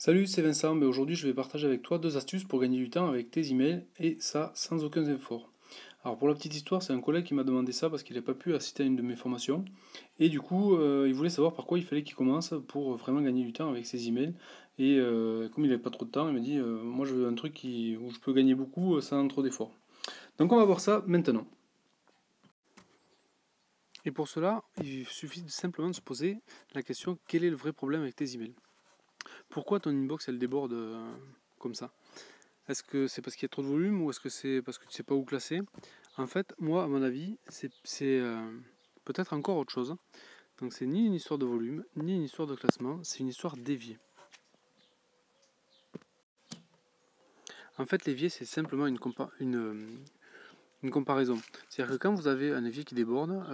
Salut, c'est Vincent. Aujourd'hui, je vais partager avec toi deux astuces pour gagner du temps avec tes emails et ça sans aucun effort. Alors, pour la petite histoire, c'est un collègue qui m'a demandé ça parce qu'il n'a pas pu assister à une de mes formations et du coup, il voulait savoir par quoi il fallait qu'il commence pour vraiment gagner du temps avec ses emails. Et comme il n'avait pas trop de temps, il m'a dit moi, je veux un truc où je peux gagner beaucoup sans trop d'efforts. Donc, on va voir ça maintenant. Et pour cela, il suffit simplement de se poser la question quel est le vrai problème avec tes emails? Pourquoi ton inbox elle déborde comme ça? Est-ce que c'est parce qu'il y a trop de volume ou est-ce que c'est parce que tu ne sais pas où classer? En fait, moi, à mon avis, c'est peut-être encore autre chose. Donc c'est ni une histoire de volume, ni une histoire de classement, c'est une histoire d'évier. En fait, l'évier, c'est simplement une comparaison. C'est-à-dire que quand vous avez un évier qui déborde,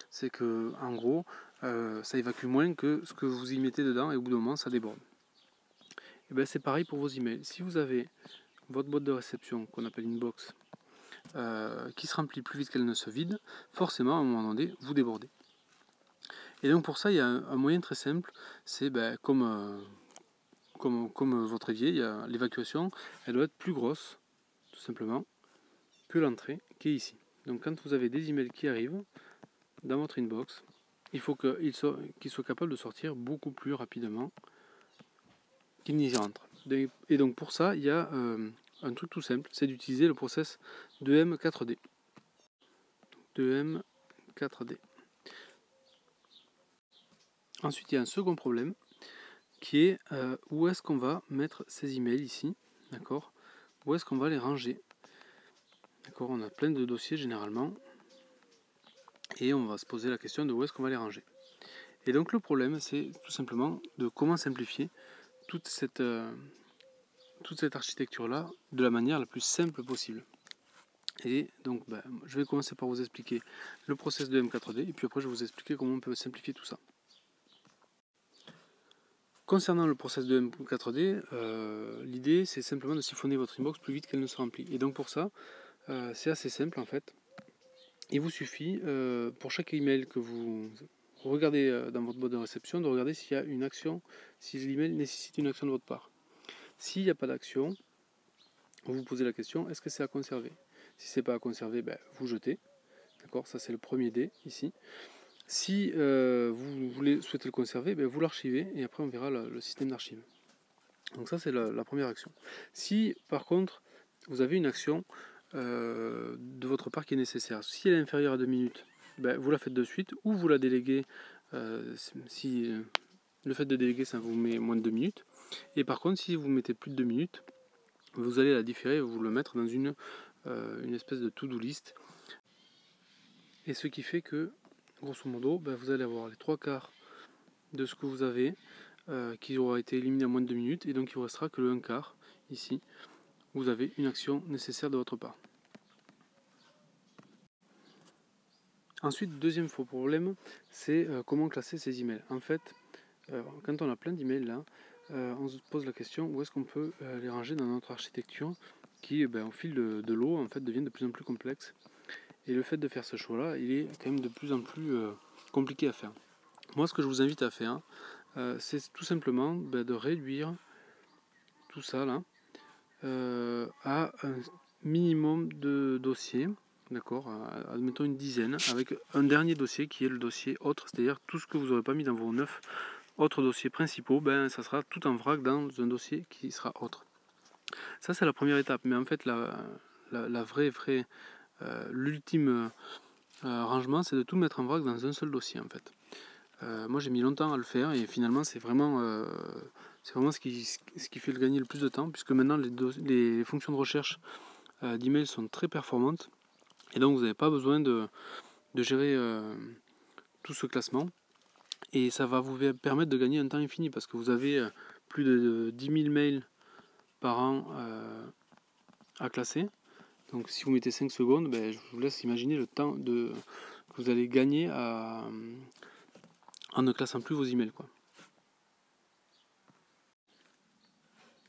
c'est que en gros, ça évacue moins que ce que vous y mettez dedans et au bout d'un moment, ça déborde. Et bien c'est pareil pour vos emails. Si vous avez votre boîte de réception, qu'on appelle une box, qui se remplit plus vite qu'elle ne se vide, forcément, à un moment donné, vous débordez. Et donc pour ça, il y a un moyen très simple, c'est comme votre évier, l'évacuation, elle doit être plus grosse, tout simplement, que l'entrée qui est ici. Donc quand vous avez des emails qui arrivent dans votre inbox, il faut qu'ils soient capables de sortir beaucoup plus rapidement qu'ils n'y rentrent. Et donc pour ça, il y a un truc tout simple, c'est d'utiliser le process 2M4D. 2M4D. Ensuite, il y a un second problème qui est où est-ce qu'on va mettre ces emails ici, d'accord? Où est-ce qu'on va les ranger? D'accord, on a plein de dossiers généralement et on va se poser la question de où est-ce qu'on va les ranger. Et donc le problème, c'est tout simplement de comment simplifier toute cette architecture-là de la manière la plus simple possible. Et donc, je vais commencer par vous expliquer le process de M4D et puis après je vais vous expliquer comment on peut simplifier tout ça. Concernant le process de M4D, l'idée c'est simplement de siphonner votre inbox plus vite qu'elle ne se remplit. Et donc pour ça, c'est assez simple en fait. Il vous suffit, pour chaque email que vous regardez dans votre boîte de réception, de regarder s'il y a une action, si l'email nécessite une action de votre part. S'il n'y a pas d'action, vous vous posez la question, est-ce que c'est à conserver? Si c'est pas à conserver, vous jetez. D'accord, ça c'est le premier D ici. Si vous souhaitez le conserver, vous l'archivez et après on verra le système d'archive. Donc ça c'est la première action. Si par contre vous avez une action de votre part qui est nécessaire, si elle est inférieure à 2 minutes, vous la faites de suite ou vous la déléguez si le fait de déléguer ça vous met moins de 2 minutes. Et par contre si vous mettez plus de 2 minutes, vous allez la différer et vous le mettre dans une espèce de to-do list. Et ce qui fait que grosso modo vous allez avoir les 3/4 de ce que vous avez qui aura été éliminé en moins de 2 minutes et donc il ne vous restera que le 1/4 ici. Vous avez une action nécessaire de votre part. Ensuite, deuxième faux problème, c'est comment classer ces emails. En fait, quand on a plein d'emails là, on se pose la question où est-ce qu'on peut les ranger dans notre architecture qui, au fil de l'eau, en fait, devient de plus en plus complexe. Et le fait de faire ce choix-là, il est quand même de plus en plus compliqué à faire. Moi, ce que je vous invite à faire, c'est tout simplement de réduire tout ça là à un minimum de dossiers, d'accord, admettons une dizaine, avec un dernier dossier qui est le dossier autre, c'est-à-dire tout ce que vous n'aurez pas mis dans vos 9 autres dossiers principaux, ça sera tout en vrac dans un dossier qui sera autre. Ça c'est la première étape, mais en fait la vraie l'ultime rangement, c'est de tout mettre en vrac dans un seul dossier en fait. Moi j'ai mis longtemps à le faire et finalement c'est vraiment ce qui fait gagner le plus de temps, puisque maintenant les fonctions de recherche d'email sont très performantes et donc vous n'avez pas besoin de gérer tout ce classement et ça va vous permettre de gagner un temps infini parce que vous avez plus de 10 000 mails par an à classer. Donc si vous mettez 5 secondes, je vous laisse imaginer le temps que vous allez gagner en ne classant plus vos emails, quoi.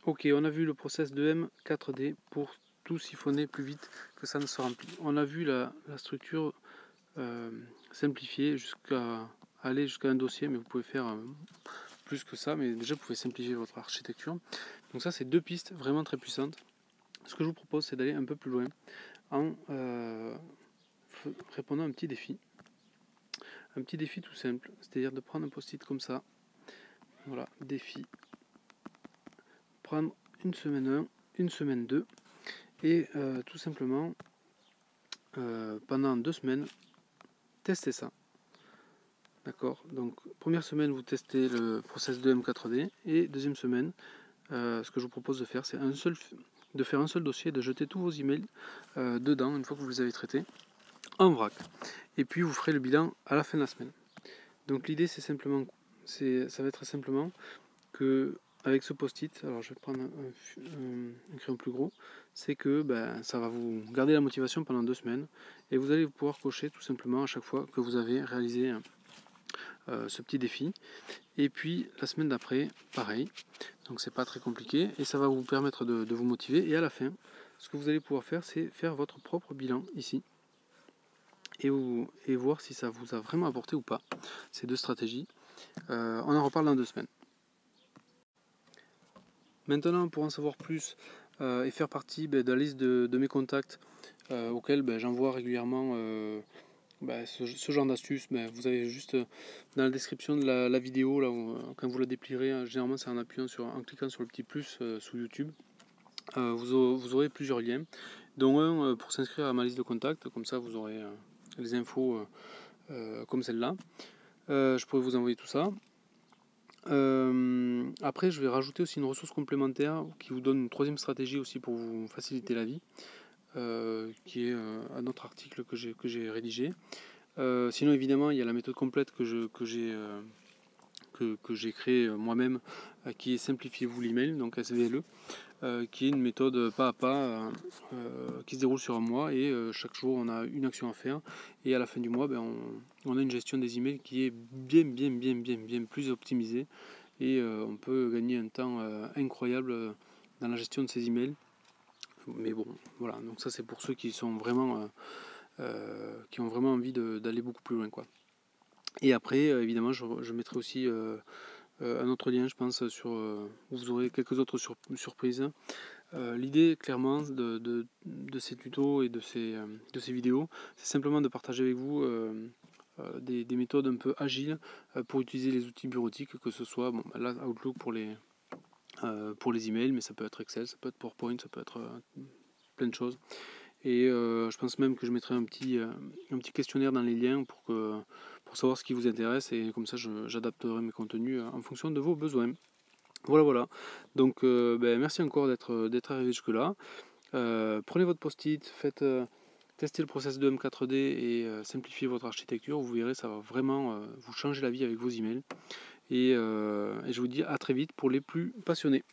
Ok, on a vu le process de M4D pour tout siphonner plus vite que ça ne se remplit. On a vu la structure simplifiée aller jusqu'à un dossier, mais vous pouvez faire plus que ça, mais déjà vous pouvez simplifier votre architecture. Donc ça, c'est deux pistes vraiment très puissantes. Ce que je vous propose, c'est d'aller un peu plus loin en répondant à un petit défi. Un petit défi tout simple, c'est-à-dire de prendre un post-it comme ça. Voilà, défi. Prendre une semaine 1, une semaine 2, et tout simplement, pendant 2 semaines, tester ça. D'accord. Donc, première semaine, vous testez le process de M4D, et deuxième semaine, ce que je vous propose de faire, c'est de faire un seul dossier, de jeter tous vos emails dedans, une fois que vous les avez traités, en vrac. Et puis, vous ferez le bilan à la fin de la semaine. Donc, l'idée, ça va être simplement que, avec ce post-it, alors je vais prendre un crayon plus gros, c'est que ça va vous garder la motivation pendant 2 semaines, et vous allez pouvoir cocher tout simplement à chaque fois que vous avez réalisé ce petit défi. Et puis la semaine d'après, pareil. Donc c'est pas très compliqué, et ça va vous permettre de vous motiver. Et à la fin, ce que vous allez pouvoir faire, c'est faire votre propre bilan ici, et voir si ça vous a vraiment apporté ou pas, ces deux stratégies. On en reparle dans 2 semaines. Maintenant, pour en savoir plus et faire partie de la liste de mes contacts auxquels j'envoie régulièrement ce genre d'astuces, vous avez juste dans la description de la vidéo, là, quand vous la déplierez, généralement c'est en cliquant sur le petit plus sous YouTube, vous aurez plusieurs liens, dont un pour s'inscrire à ma liste de contacts, comme ça vous aurez les infos comme celle-là. Je pourrais vous envoyer tout ça. Après, je vais rajouter aussi une ressource complémentaire qui vous donne une troisième stratégie aussi pour vous faciliter la vie, qui est un autre article que j'ai rédigé. Sinon, évidemment, il y a la méthode complète que j'ai créée moi-même, qui est Simplifiez-vous l'email, donc SVLE, qui est une méthode pas à pas qui se déroule sur un mois, et chaque jour on a une action à faire, et à la fin du mois on a une gestion des emails qui est bien plus optimisée, et on peut gagner un temps incroyable dans la gestion de ces emails. Mais bon, voilà, donc ça c'est pour ceux qui sont vraiment qui ont vraiment envie d'aller beaucoup plus loin, quoi. Et après, évidemment, je mettrai aussi un autre lien, je pense, où vous aurez quelques autres surprises. L'idée, clairement, de ces tutos et de ces vidéos, c'est simplement de partager avec vous des méthodes un peu agiles pour utiliser les outils bureautiques, que ce soit là, Outlook pour les emails, mais ça peut être Excel, ça peut être PowerPoint, ça peut être plein de choses. Et je pense même que je mettrai un petit questionnaire dans les liens pour savoir ce qui vous intéresse, et comme ça j'adapterai mes contenus en fonction de vos besoins. Voilà. Donc merci encore d'être arrivé jusque là. Prenez votre post-it, testez le process de M4D et simplifiez votre architecture. Vous verrez, ça va vraiment vous changer la vie avec vos emails. Et je vous dis à très vite pour les plus passionnés.